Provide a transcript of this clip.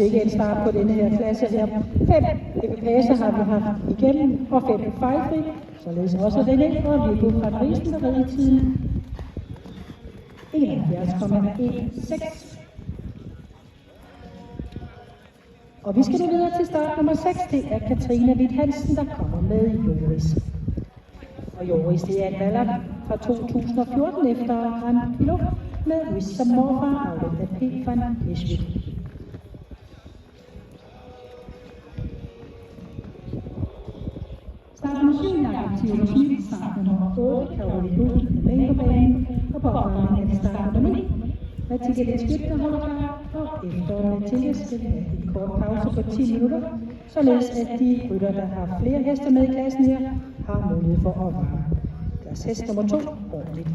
Ikke en start på denne her klasse her. 5 ekipager har vi haft igennem, og 5 fejlfri. Således også denne, og vi er gået fra prisen, der var i tiden 71,16. Og vi skal nu videre til start nummer 6. Det er Katrine Witt Hansen, der kommer med Joris. Og Joris, det er en valg fra 2014 efter Grand Pilot med Wish Some More fra Auletta P. van Esvik. Start nummer 7 er Theodor Schmidt, start nummer 8, Caroline Bull, med på banen, og på opvarmning er det start nummer 9. Mathilde Skyt, der holder klar, og efter Mathilde skal vi have en kort pause på 10 minutter, således at de rytter, der har flere heste med i klassen her, har mulighed for at varme deres hest nummer 2 ordentligt